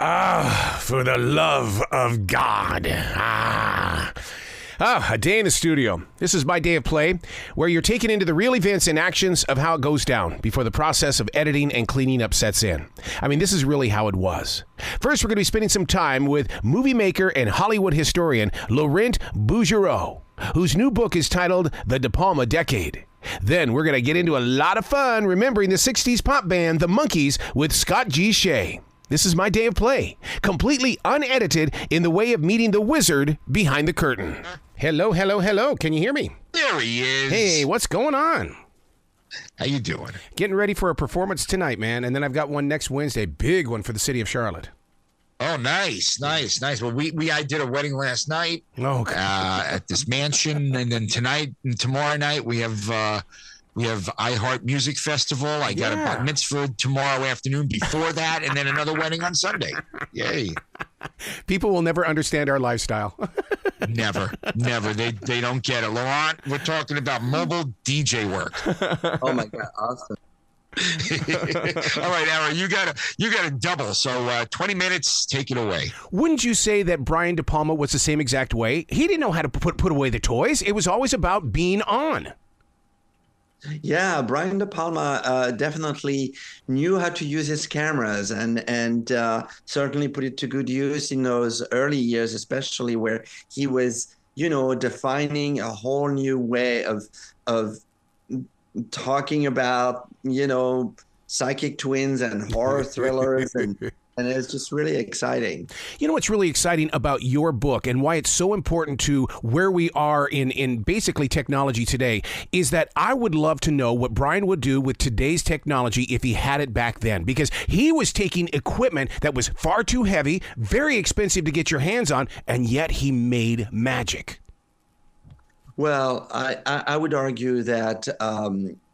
For the love of God. A day in the studio. This is my day of play, where you're taken into the real events and actions of how it goes down before the process of editing and cleaning up sets in. I mean, this is really how it was. First, we're going to be spending some time with movie maker and Hollywood historian Laurent Bouzereau, whose new book is titled The Palma Decade. Then we're going to get into a lot of fun remembering the 60s pop band The Monkees with Scott G Shea. This is my day of play, completely unedited in the way of meeting the wizard behind the curtain. Hello, hello, hello. Can you hear me? There he is. Hey, what's going on? How you doing? Getting ready for a performance tonight, man. And then I've got one next Wednesday, big one for the city of Charlotte. Oh, nice. Well, I did a wedding last night at this mansion, and then tonight and tomorrow night we have iHeart Music Festival. I got a bat mitzvah tomorrow afternoon before that, and then another wedding on Sunday. Yay. People will never understand our lifestyle. Never. They don't get it. Laurent, we're talking about mobile DJ work. Oh my God, awesome. All right, Aaron, you got a double. So 20 minutes, take it away. Wouldn't you say that Brian De Palma was the same exact way? He didn't know how to put away the toys. It was always about being on. Yeah, Brian De Palma definitely knew how to use his cameras and certainly put it to good use in those early years, especially where he was, defining a whole new way of talking about, psychic twins and horror thrillers and it's just really exciting. You know what's really exciting about your book and why it's so important to where we are in basically technology today is that I would love to know what Brian would do with today's technology if he had it back then, because he was taking equipment that was far too heavy, very expensive to get your hands on, and yet he made magic. Well, I would argue that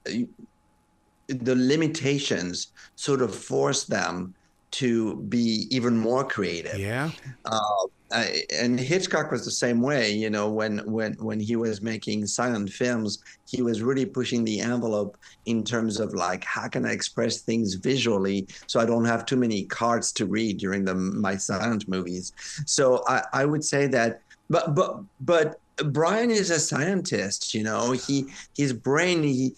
the limitations sort of force them to be even more creative. Yeah. And Hitchcock was the same way, when he was making silent films, he was really pushing the envelope in terms of like, how can I express things visually so I don't have too many cards to read during my silent movies. So I would say that, but Brian is a scientist, his brain,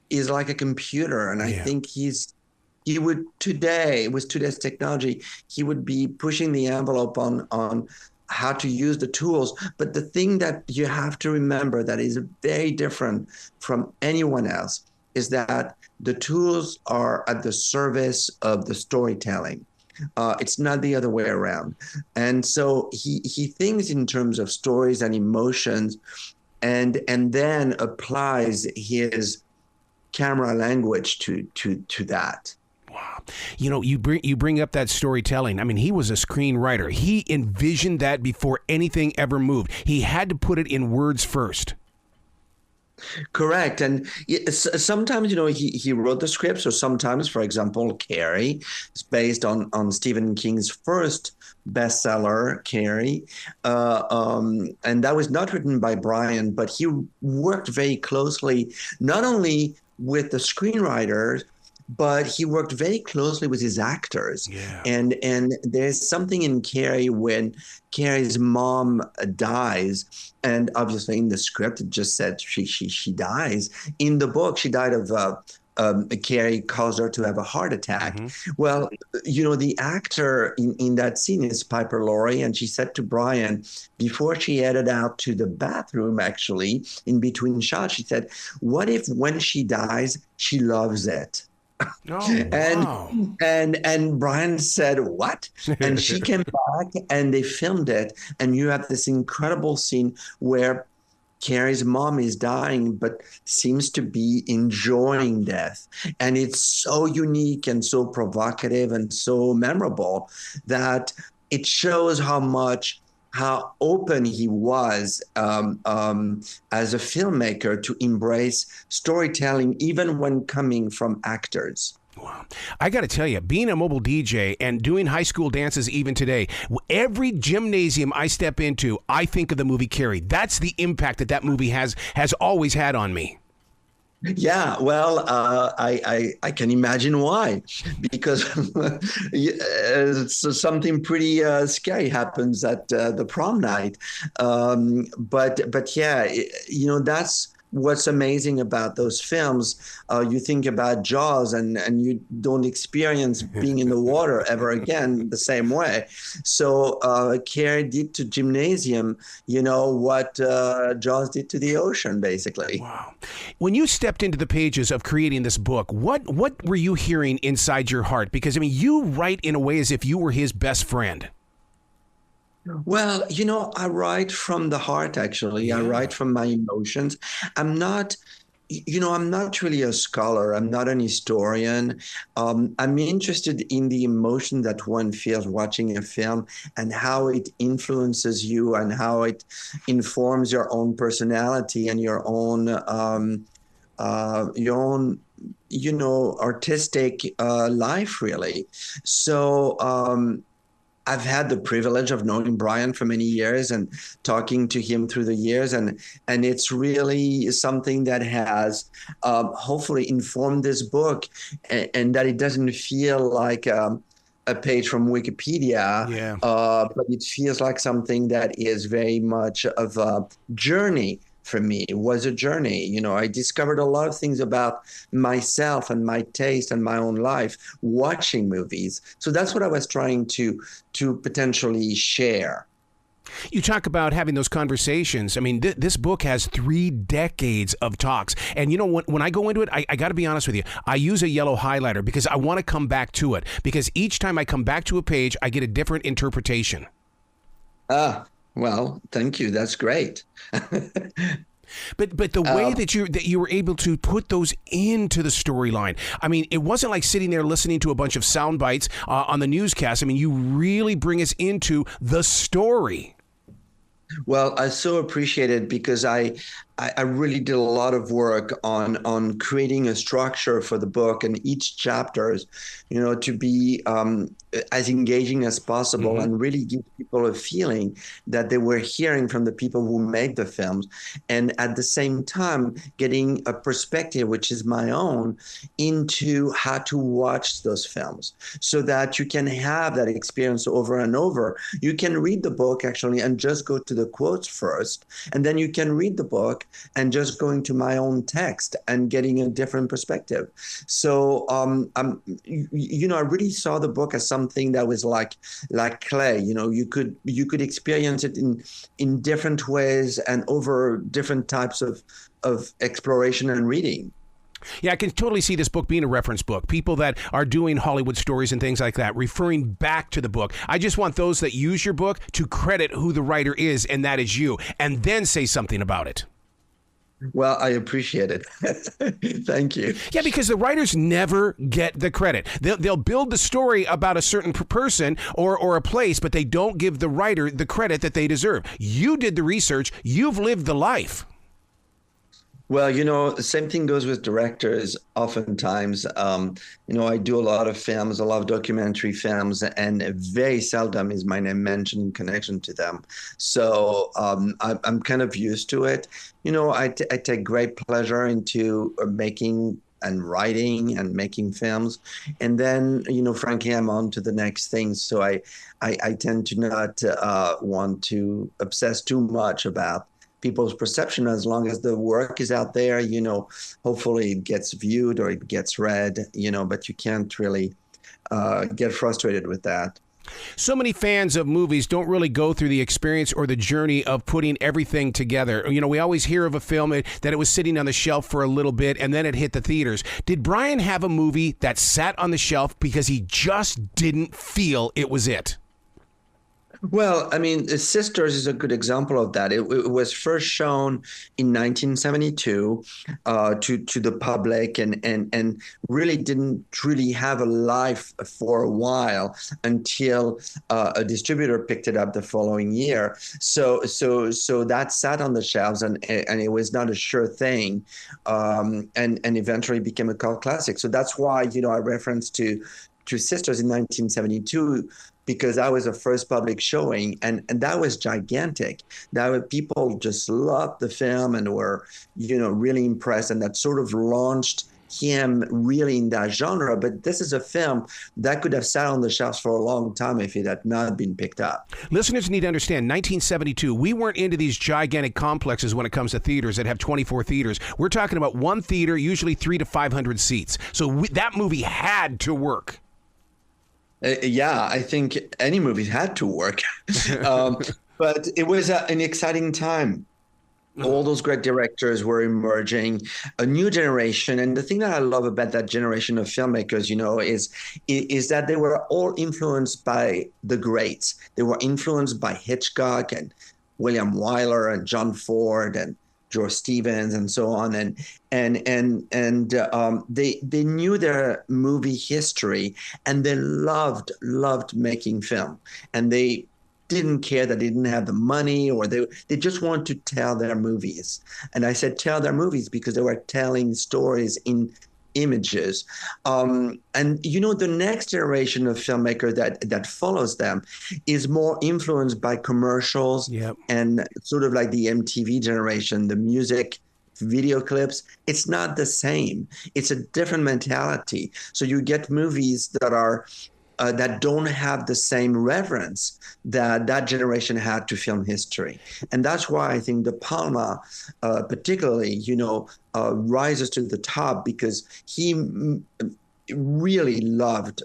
is like a computer. And I think he would today, with today's technology, he would be pushing the envelope on how to use the tools. But the thing that you have to remember that is very different from anyone else is that the tools are at the service of the storytelling. It's not the other way around. And so he thinks in terms of stories and emotions and then applies his camera language to that. Wow. You bring up that storytelling. I mean, he was a screenwriter. He envisioned that before anything ever moved. He had to put it in words first. Correct. And sometimes, he wrote the scripts, or sometimes, for example, Carrie is based on Stephen King's first bestseller, Carrie. And that was not written by Brian, but he worked very closely, not only with the screenwriters, but he worked very closely with his actors. Yeah. And there's something in Carrie when Carrie's mom dies, and obviously in the script it just said she dies. In the book, she died of Carrie caused her to have a heart attack. Mm-hmm. Well, the actor in that scene is Piper Laurie, and she said to Brian before she headed out to the bathroom, actually in between shots, she said, "What if when she dies, she loves it?" Oh, and Brian said, "What?" And she came back and they filmed it, and you have this incredible scene where Carrie's mom is dying but seems to be enjoying death, and it's so unique and so provocative and so memorable that it shows how open he was as a filmmaker to embrace storytelling, even when coming from actors. Wow. I got to tell you, being a mobile DJ and doing high school dances even today, every gymnasium I step into, I think of the movie Carrie. That's the impact that movie has always had on me. Yeah, well, I can imagine why, because something pretty scary happens at the prom night. But yeah, that's what's amazing about those films. You think about Jaws, and you don't experience being in the water ever again the same way. So Care did to gymnasium, what Jaws did to the ocean, basically. Wow. When you stepped into the pages of creating this book, what were you hearing inside your heart? Because, I mean, you write in a way as if you were his best friend. Well, I write from the heart, actually. Yeah. I write from my emotions. I'm not, I'm not really a scholar. I'm not an historian. I'm interested in the emotion that one feels watching a film and how it influences you and how it informs your own personality and your own artistic life, really. So, I've had the privilege of knowing Brian for many years and talking to him through the years, and it's really something that has hopefully informed this book, and that it doesn't feel like a page from Wikipedia, Yeah. but it feels like something that is very much of a journey. For me, it was a journey. I discovered a lot of things about myself and my taste and my own life watching movies. So that's what I was trying to potentially share. You talk about having those conversations. I mean, this book has 3 decades of talks. And when I go into it, I got to be honest with you. I use a yellow highlighter because I want to come back to it. Because each time I come back to a page, I get a different interpretation. Well, thank you. That's great. But the way that you were able to put those into the storyline, I mean, it wasn't like sitting there listening to a bunch of sound bites on the newscast. I mean, you really bring us into the story. Well, I so appreciate it because I really did a lot of work on creating a structure for the book and each chapters, to be as engaging as possible and really give people a feeling that they were hearing from the people who made the films, and at the same time getting a perspective, which is my own, into how to watch those films so that you can have that experience over and over. You can read the book actually and just go to the quotes first, and then you can read the book and just going to my own text and getting a different perspective. So, I really saw the book as something that was like clay. You could experience it in different ways and over different types of exploration and reading. Yeah, I can totally see this book being a reference book. People that are doing Hollywood stories and things like that, referring back to the book. I just want those that use your book to credit who the writer is, and that is you, and then say something about it. Well, I appreciate it. Thank you. Yeah, because the writers never get the credit. They'll build the story about a certain person or a place, but they don't give the writer the credit that they deserve. You did the research. You've lived the life. Well, the same thing goes with directors. Oftentimes, I do a lot of films, a lot of documentary films, and very seldom is my name mentioned in connection to them. So I'm kind of used to it. I take great pleasure into making and writing and making films. And then, frankly, I'm on to the next thing. So I tend to not want to obsess too much about people's perception. As long as the work is out there, hopefully it gets viewed or it gets read, but you can't really get frustrated with that. So many fans of movies don't really go through the experience or the journey of putting everything together. We always hear of a film that it was sitting on the shelf for a little bit and then it hit the theaters. Did Brian have a movie that sat on the shelf because he just didn't feel it was it? Well, I mean, Sisters is a good example of that. It was first shown in 1972 to the public and really didn't really have a life for a while until a distributor picked it up the following year. So that sat on the shelves and it was not a sure thing, and eventually became a cult classic. So that's why I referenced to Sisters in 1972. because that was the first public showing, and that was gigantic. People just loved the film and were, really impressed, and that sort of launched him really in that genre. But this is a film that could have sat on the shelves for a long time if it had not been picked up. Listeners need to understand, 1972, we weren't into these gigantic complexes when it comes to theaters that have 24 theaters. We're talking about one theater, usually 300 to 500 seats. So that movie had to work. Yeah, I think any movie had to work. But it was an exciting time. All those great directors were emerging, a new generation. And the thing that I love about that generation of filmmakers, is that they were all influenced by the greats. They were influenced by Hitchcock and William Wyler and John Ford and George Stevens and so on. They knew their movie history, and they loved making film. And they didn't care that they didn't have the money, or they just wanted to tell their movies. And I said tell their movies because they were telling stories in images. And the next generation of filmmaker that follows them is more influenced by commercials. Yep. And sort of like the MTV generation, the music, video clips. It's not the same. It's a different mentality. So you get movies that are that don't have the same reverence that generation had to film history. And that's why I think De Palma particularly, rises to the top, because he really loved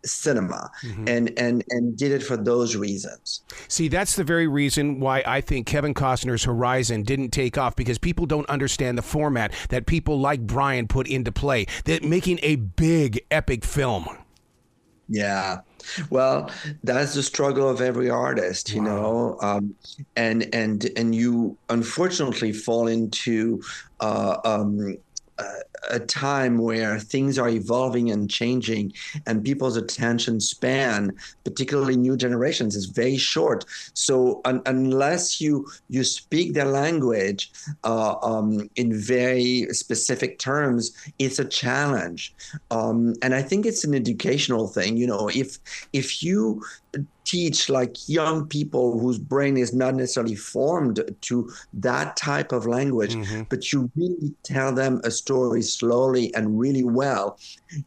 cinema and did it for those reasons. See, that's the very reason why I think Kevin Costner's Horizon didn't take off, because people don't understand the format that people like Brian put into play, that making a big epic film. Yeah. Well, that's the struggle of every artist, and you unfortunately fall into a time where things are evolving and changing, and people's attention span, particularly new generations, is very short. So unless you speak their language in very specific terms, it's a challenge. And I think it's an educational thing. If you teach like young people whose brain is not necessarily formed to that type of language, but you really tell them a story slowly and really well,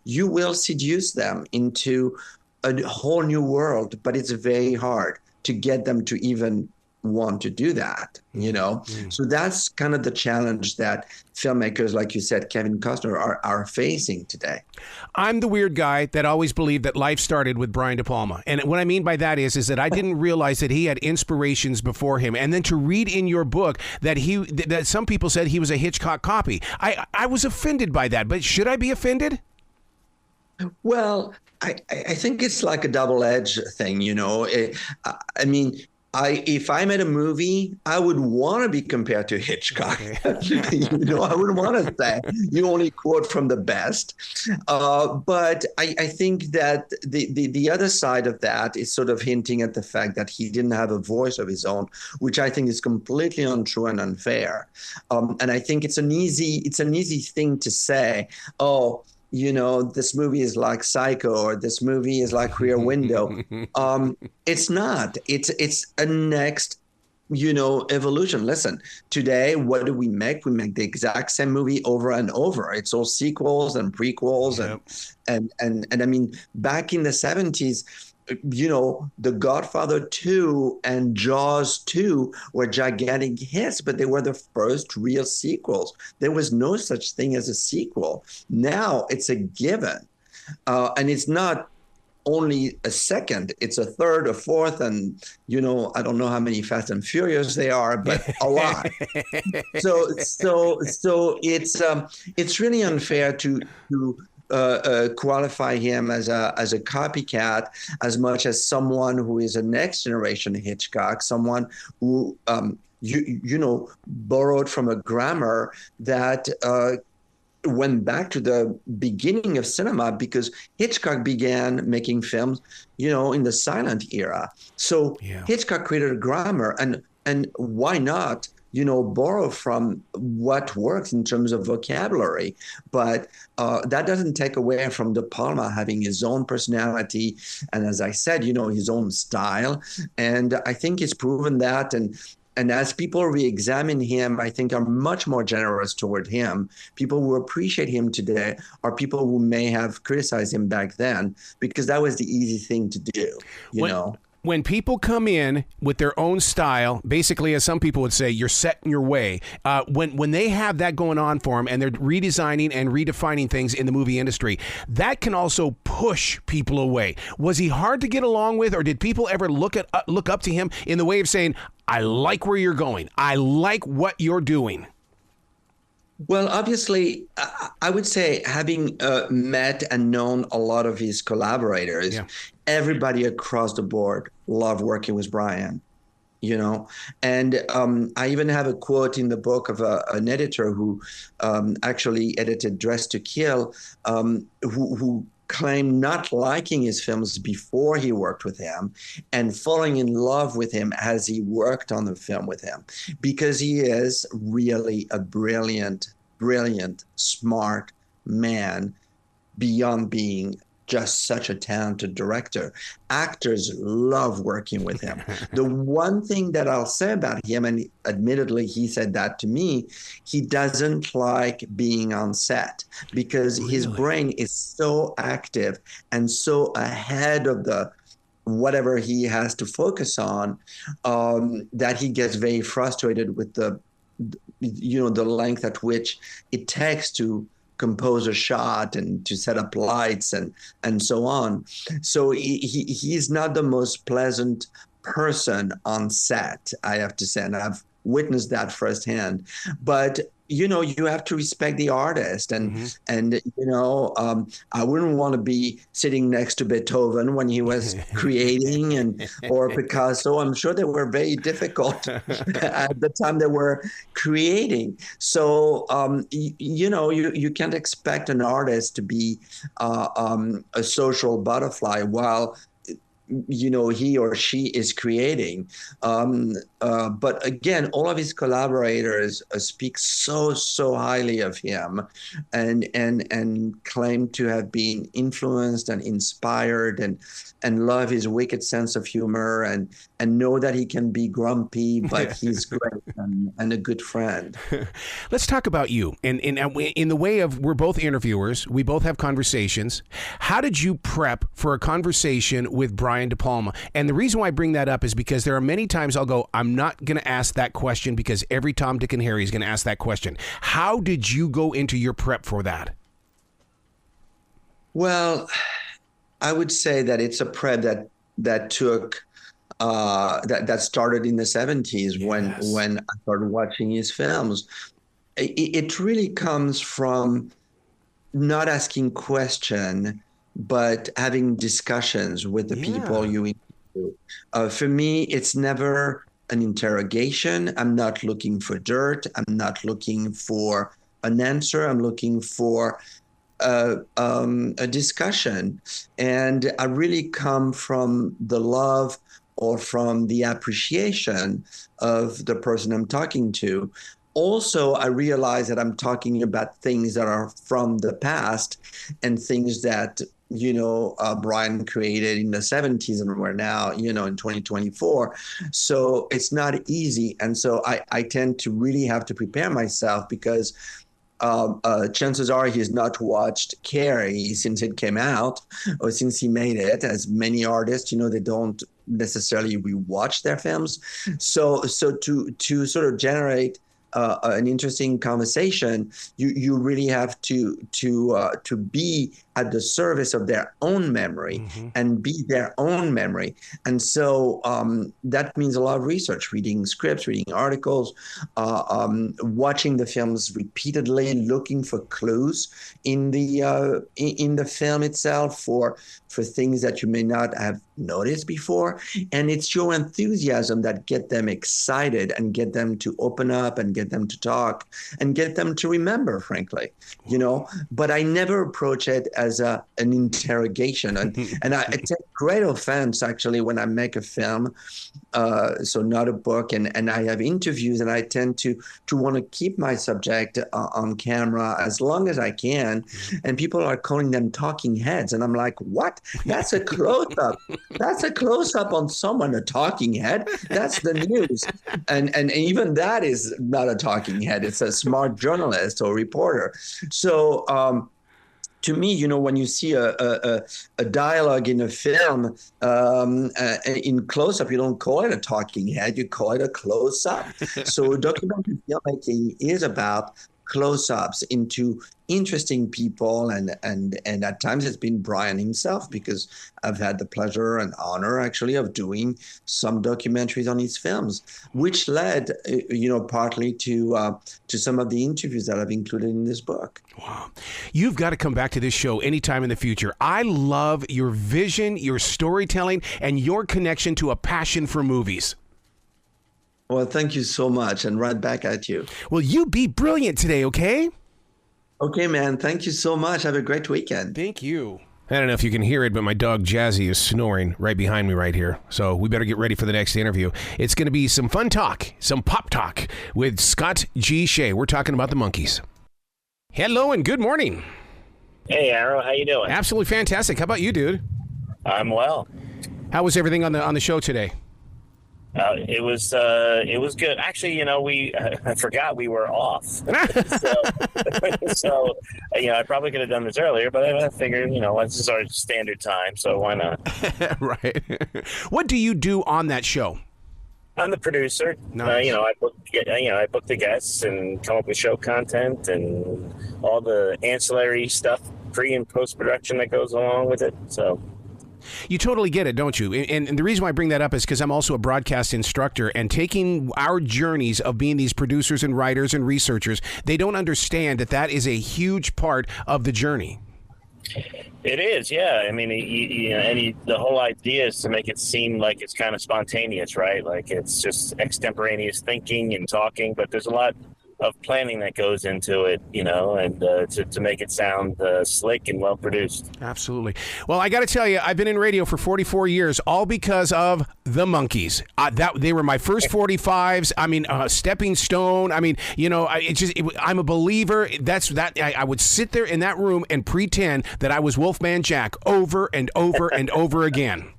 you will seduce them into a whole new world. But it's very hard to get them to even want to do that, So that's kind of the challenge that filmmakers, like you said, Kevin Costner, are facing today. I'm the weird guy that always believed that life started with Brian De Palma. And what I mean by that is that I didn't realize that he had inspirations before him. And then to read in your book that that some people said he was a Hitchcock copy. I was offended by that, but should I be offended? Well, I think it's like a double-edged thing, if I made a movie, I would want to be compared to Hitchcock. I wouldn't want to say you only quote from the best. But I think that the other side of that is sort of hinting at the fact that he didn't have a voice of his own, which I think is completely untrue and unfair. And I think it's an easy thing to say, oh, this movie is like Psycho, or this movie is like Rear Window. It's not. It's a next, evolution. Listen, today, what do we make? We make the exact same movie over and over. It's all sequels and prequels. Yep. And I mean, back in the 70s, The Godfather 2 and Jaws 2 were gigantic hits, but they were the first real sequels. There was no such thing as a sequel. Now it's a given. And it's not only a second, it's a third, a fourth, and, I don't know how many Fast and Furious they are, but a lot. So it's really unfair to qualify him as a copycat as much as someone who is a next generation Hitchcock, someone who borrowed from a grammar that went back to the beginning of cinema, because Hitchcock began making films in the silent era. So Hitchcock created a grammar, and why not borrow from what works in terms of vocabulary. But that doesn't take away from De Palma having his own personality. And as I said, his own style. And I think he's proven that. And as people re-examine him, I think are much more generous toward him. People who appreciate him today are people who may have criticized him back then, because that was the easy thing to do, you know. When people come in with their own style, basically, as some people would say, you're set in your way. When they have that going on for them and they're redesigning and redefining things in the movie industry, that can also push people away. Was he hard to get along with, or did people ever look up to him in the way of saying, I like where you're going, I like what you're doing? Well, obviously, I would say having met and known a lot of his collaborators, everybody across the board loved working with Brian, And I even have a quote in the book of an editor who actually edited Dress to Kill, who claimed not liking his films before he worked with him and falling in love with him as he worked on the film with him, because he is really a brilliant, smart man beyond being just such a talented director. Actors love working with him. The one thing that I'll say about him, and admittedly he said that to me, he doesn't like being on set because his brain is so active and so ahead of the whatever he has to focus on, that he gets very frustrated with the length at which it takes to compose a shot and to set up lights and so on. So he's not the most pleasant person on set, I have to say, and I've witnessed that firsthand. But you have to respect the artist, and I wouldn't want to be sitting next to Beethoven when he was creating, or Picasso. I'm sure they were very difficult at the time they were creating. So you can't expect an artist to be a social butterfly while he or she is creating. But again, all of his collaborators speak so highly of him and claim to have been influenced and inspired and love his wicked sense of humor and know that he can be grumpy, but he's great and a good friend. Let's talk about you. And in the way of, we're both interviewers, we both have conversations. How did you prep for a conversation with Brian De Palma? And the reason why I bring that up is because there are many times I'll go, I'm not going to ask that question because every Tom, Dick, and Harry is going to ask that question. How did you go into your prep for that? Well, I would say that it's a prep that took that started in the 70s when I started watching his films. It really comes from not asking question, but having discussions with the people you interview. For me, it's never an interrogation. I'm not looking for dirt. I'm not looking for an answer. I'm looking for a discussion. And I really come from the love or from the appreciation of the person I'm talking to. Also, I realize that I'm talking about things that are from the past and things that, Brian created in the 70s and we're now, in 2024. So it's not easy. And so I tend to really have to prepare myself because chances are he's not watched Carrie since it came out or since he made it. As many artists, they don't necessarily rewatch their films. So to sort of generate an interesting conversation, you really have to be at the service of their own memory and be their own memory. And so that means a lot of research, reading scripts, reading articles, watching the films repeatedly, looking for clues in the film itself for things that you may not have noticed before. And it's your enthusiasm that get them excited and get them to open up and get them to talk and get them to remember, frankly, But I never approach it as an interrogation. And I take great offense, actually, when I make a film, so not a book, and I have interviews, and I tend to want to keep my subject on camera as long as I can. And people are calling them talking heads. And I'm like, what? That's a close-up. That's a close-up on someone, a talking head. That's the news. And even that is not a talking head. It's a smart journalist or reporter. So to me, when you see a dialogue in a film in close-up, you don't call it a talking head, you call it a close-up. So documentary filmmaking is about close-ups into interesting people, and at times it's been Brian himself, because I've had the pleasure and honor actually of doing some documentaries on his films, which led partly to some of the interviews that I've included in this book. Wow. You've got to come back to this show anytime in the future. I love your vision, your storytelling, and your connection to a passion for movies. Well, thank you so much, and right back at you. Well, you be brilliant today, okay? Okay, man. Thank you so much. Have a great weekend. Thank you. I don't know if you can hear it, but my dog Jazzy is snoring right behind me right here. So we better get ready for the next interview. It's going to be some fun talk, some pop talk with Scott G Shea. We're talking about the Monkees. Hello and good morning. Hey, Arrow. How you doing? Absolutely fantastic. How about you, dude? I'm well. How was everything on the show today? It was good. Actually, I forgot we were off. so I probably could have done this earlier, but I figured, this is our standard time, so why not? Right. What do you do on that show? I'm the producer. Nice. I book the guests and come up with show content and all the ancillary stuff, pre and post production that goes along with it. So. You totally get it, don't you? And the reason why I bring that up is because I'm also a broadcast instructor, and taking our journeys of being these producers and writers and researchers, they don't understand that is a huge part of the journey. It is, yeah. I mean, the whole idea is to make it seem like it's kind of spontaneous, right? Like it's just extemporaneous thinking and talking, but there's a lot of planning that goes into it, and to make it sound slick and well produced. Absolutely. Well, I got to tell you, I've been in radio for 44 years, all because of the Monkees. They were my first 45s. I mean, stepping stone. I mean, I'm a believer. I would sit there in that room and pretend that I was Wolfman Jack over and over and over again.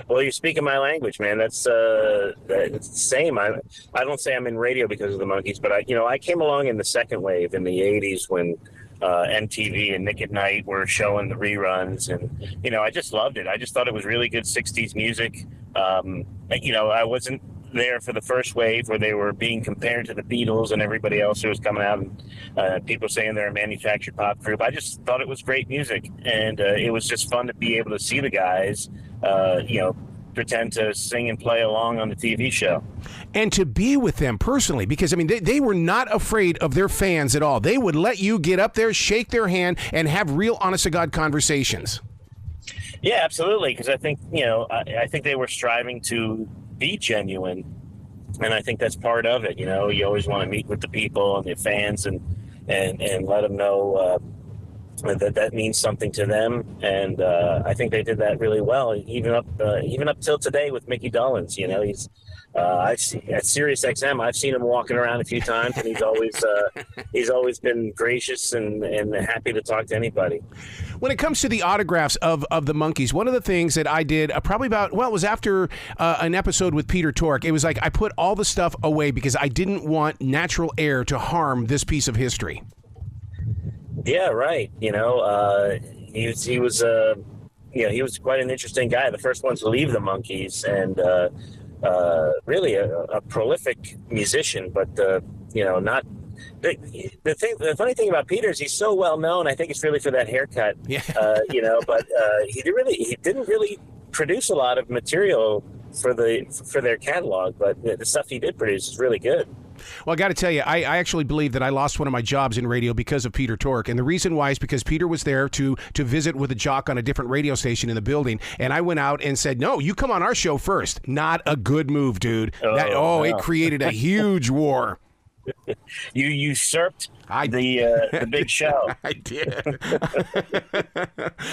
Well, you're speaking my language, man. It's the same. I don't say I'm in radio because of the Monkees, but I came along in the second wave in the 80s when MTV and Nick at Night were showing the reruns, and I just loved it. I just thought it was really good 60s music. I wasn't there for the first wave where they were being compared to the Beatles and everybody else who was coming out, and people saying they're a manufactured pop group. I just thought it was great music, and it was just fun to be able to see the guys pretend to sing and play along on the TV show. And to be with them personally, because, they were not afraid of their fans at all. They would let you get up there, shake their hand, and have real honest-to-God conversations. Yeah, absolutely, because I think, I think they were striving to be genuine, and I think that's part of it. You always want to meet with the people and the fans and let them know that means something to them, and I think they did that really well, even up till today with Mickey Dolenz. He's at Sirius XM. I've seen him walking around a few times, and he's always been gracious and happy to talk to anybody. When it comes to the autographs of the Monkees, one of the things that I did it was after an episode with Peter Tork. It was like I put all the stuff away because I didn't want natural air to harm this piece of history. Yeah, right. He was quite an interesting guy. The first one to leave the Monkees, and really a prolific musician. But not the funny thing about Peter is he's so well known. I think it's really for that haircut. Yeah. But he didn't really produce a lot of material for their catalog. But the stuff he did produce is really good. Well, I got to tell you, I actually believe that I lost one of my jobs in radio because of Peter Tork. And the reason why is because Peter was there to visit with a jock on a different radio station in the building. And I went out and said, no, you come on our show first. Not a good move, dude. No. It created a huge war. You usurped the big show. I did.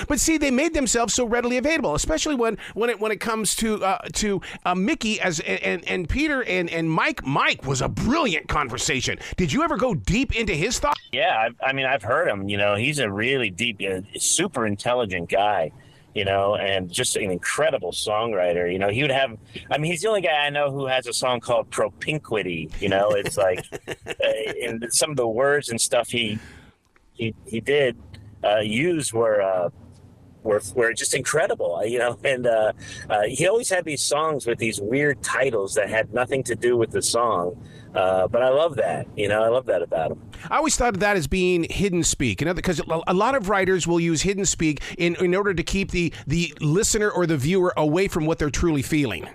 But see, they made themselves so readily available, especially when it comes to Mickey and Peter and Mike. Mike was a brilliant conversation. Did you ever go deep into his thoughts? Yeah, I've heard him. He's a really deep, super intelligent guy. And just an incredible songwriter. He would have, he's the only guy I know who has a song called Propinquity. It's like, and some of the words and stuff he did use were just incredible, and he always had these songs with these weird titles that had nothing to do with the song. But I love that, I love that about him. I always thought of that as being hidden speak, because a lot of writers will use hidden speak in order to keep the listener or the viewer away from what they're truly feeling.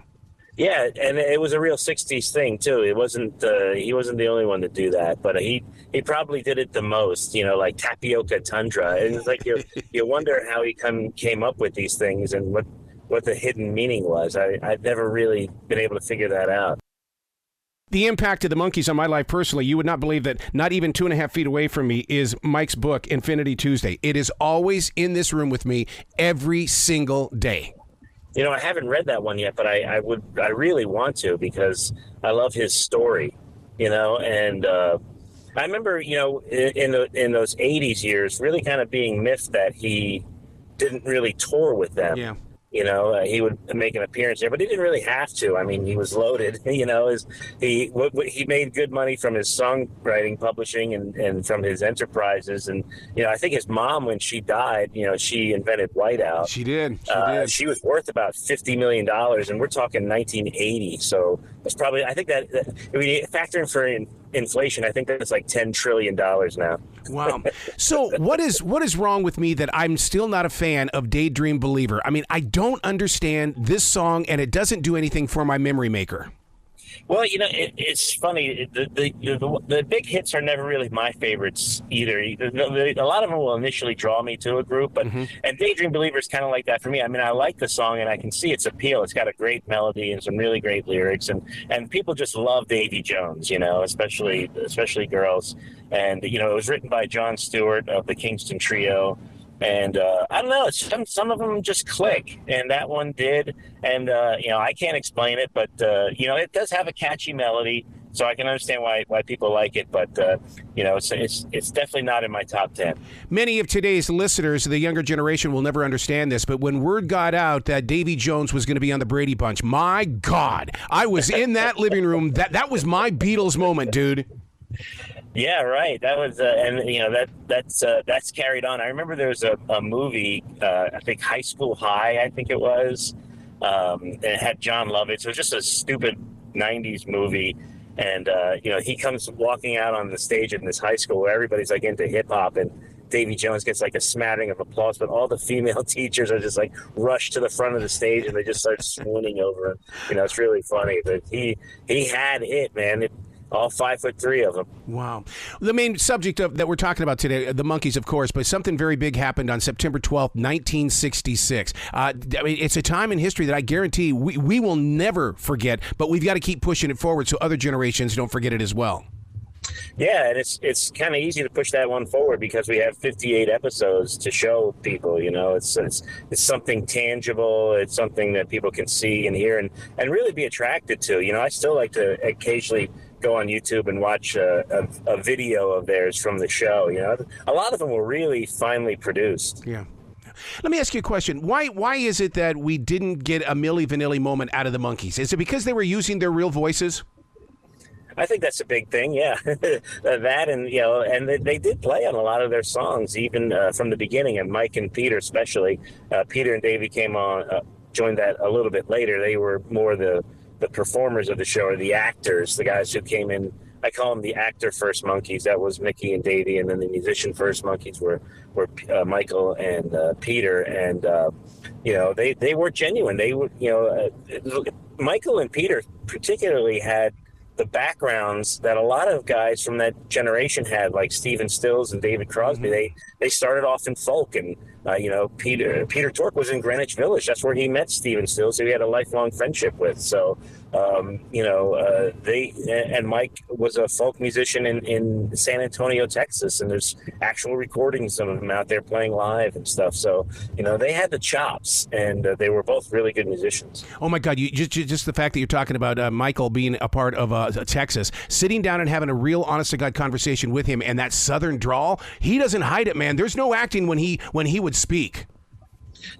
Yeah, and it was a real 60s thing, too. It wasn't he wasn't the only one to do that, but he probably did it the most, like Tapioca Tundra. And it's like you wonder how he came up with these things and what the hidden meaning was. I've never really been able to figure that out. The impact of the Monkees on my life personally, you would not believe that not even 2.5 feet away from me is Mike's book, Infinity Tuesday. It is always in this room with me every single day. I haven't read that one yet, but I really want to, because I love his story, and I remember, in those 80s years, really kind of being miffed that he didn't really tour with them. Yeah. He would make an appearance there, but he didn't really have to. He was loaded. He made good money from his songwriting, publishing, and from his enterprises. And I think his mom, when she died, she invented Whiteout. She did. She was worth about $50 million, and we're talking 1980. So it's probably, I think that factoring for inflation, I think that's like $10 trillion now. Wow. So what is wrong with me that I'm still not a fan of Daydream Believer? I don't understand this song, and it doesn't do anything for my memory maker. Well, it's funny. The big hits are never really my favorites either. A lot of them will initially draw me to a group, but and Daydream Believer is kind of like that for me. I like the song, and I can see its appeal. It's got a great melody and some really great lyrics, and people just love Davy Jones, especially girls. And it was written by Jon Stewart of the Kingston Trio. And I don't know, some of them just click, and that one did. And I can't explain it, but it does have a catchy melody, so I can understand why people like it. But it's definitely not in my top 10. Many of today's listeners, the younger generation, will never understand this. But when word got out that Davy Jones was going to be on the Brady Bunch, my God, I was in that living room. That was my Beatles moment, dude. Yeah, right. That was, and that's carried on. I remember there was a movie, I think High School High, I think it was. And it had John Lovitz. So it was just a stupid '90s movie, and he comes walking out on the stage in this high school where everybody's like into hip hop, and Davy Jones gets like a smattering of applause, but all the female teachers are just like rush to the front of the stage and they just start swooning over him. It's really funny, but he had it, man. All 5'3" of them. Wow. The main subject that we're talking about today, the Monkees, of course, but something very big happened on September 12th, 1966. It's a time in history that I guarantee we will never forget, but we've got to keep pushing it forward so other generations don't forget it as well. Yeah, and it's kind of easy to push that one forward because we have 58 episodes to show people. It's something tangible. It's something that people can see and hear and really be attracted to. I still like to occasionally go on YouTube and watch a video of theirs from the show. A lot of them were really finely produced. Yeah. Let me ask you a question. Why is it that we didn't get a Milli Vanilli moment out of the Monkees? Is it because they were using their real voices? I think that's a big thing, yeah. That and they did play on a lot of their songs, even from the beginning, and Mike and Peter especially. Peter and Davey came on, joined that a little bit later. They were more the performers of the show, or the actors, the guys who came in. I call them the actor first Monkees. That was Mickey and Davey, and then the musician first Monkees were Michael and Peter, and they were genuine. They were Michael and Peter particularly had the backgrounds that a lot of guys from that generation had, like Stephen Stills and David Crosby. Mm-hmm. They started off in folk, and Peter Tork was in Greenwich Village. That's where he met Stephen Stills, who he had a lifelong friendship with. So And Mike was a folk musician in San Antonio, Texas, and there's actual recordings of them out there playing live and stuff. So, they had the chops, and they were both really good musicians. Oh my God! You just the fact that you're talking about Michael being a part of Texas, sitting down and having a real, honest to God conversation with him, and that Southern drawl, he doesn't hide it, man. There's no acting when he would speak.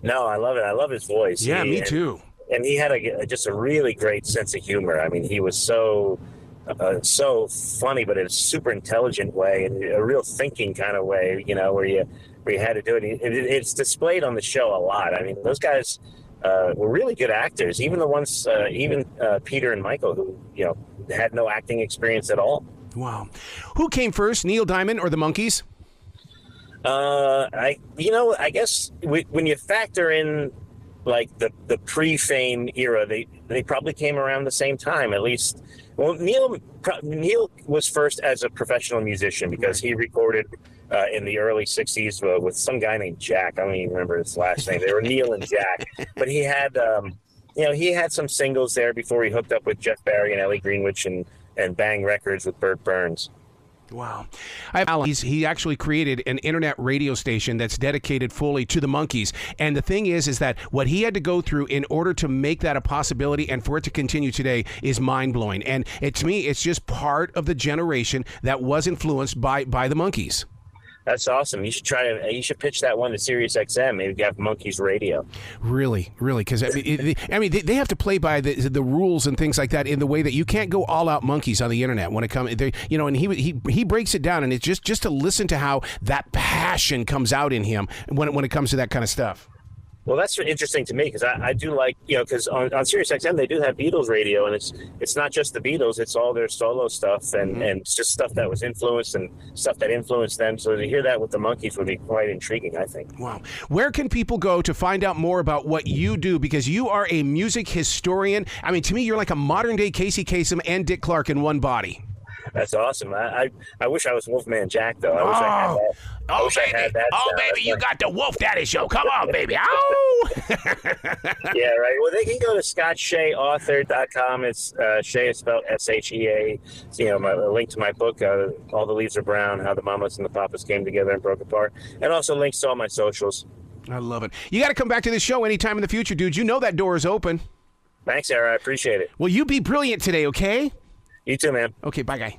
No, I love it. I love his voice. Yeah, me too. And he had just a really great sense of humor. I mean, he was so funny, but in a super intelligent way, and a real thinking kind of way, where you had to do it. It's displayed on the show a lot. I mean, those guys were really good actors, even the ones, Peter and Michael, who, had no acting experience at all. Wow. Who came first, Neil Diamond or the Monkees? I guess when you factor in like the pre-fame era, they probably came around the same time, at least. Well, Neil was first as a professional musician because he recorded in the early 60s with some guy named Jack. I don't even remember his last name. They were Neil and Jack. But he had, he had some singles there before he hooked up with Jeff Barry and Ellie Greenwich and Bang Records with Burt Burns. Wow. He actually created an internet radio station that's dedicated fully to the Monkees. And the thing is that what he had to go through in order to make that a possibility and for it to continue today is mind-blowing. And to me, it's just part of the generation that was influenced by the Monkees. That's awesome. You should pitch that one to Sirius XM. Maybe have Monkees Radio. Really, because they have to play by the rules and things like that in the way that you can't go all out Monkees on the internet when it comes. And he breaks it down, and it's just to listen to how that passion comes out in him when it comes to that kind of stuff. Well, that's interesting to me because I do like, because on Sirius XM they do have Beatles radio, and it's not just the Beatles, it's all their solo stuff and it's just stuff that was influenced and stuff that influenced them. So to hear that with the Monkees would be quite intriguing, I think. Wow. Where can people go to find out more about what you do? Because you are a music historian. I mean, to me, you're like a modern day Casey Kasem and Dick Clark in one body. That's awesome. I wish I was Wolfman Jack, though. I wish I had that. Oh, baby. Baby, you got the Wolf Daddy show. Come on, baby. Oh! Yeah, right. Well, they can go to scottsheaauthor.com. It's Shea is spelled S-H-E-A. It's, a link to my book, All the Leaves Are Brown, How the Mamas and the Papas Came Together and Broke Apart. And also links to all my socials. I love it. You got to come back to this show anytime in the future, dude. You know that door is open. Thanks, Sarah. I appreciate it. Well, you be brilliant today, okay? You too, man. Okay, bye, guy.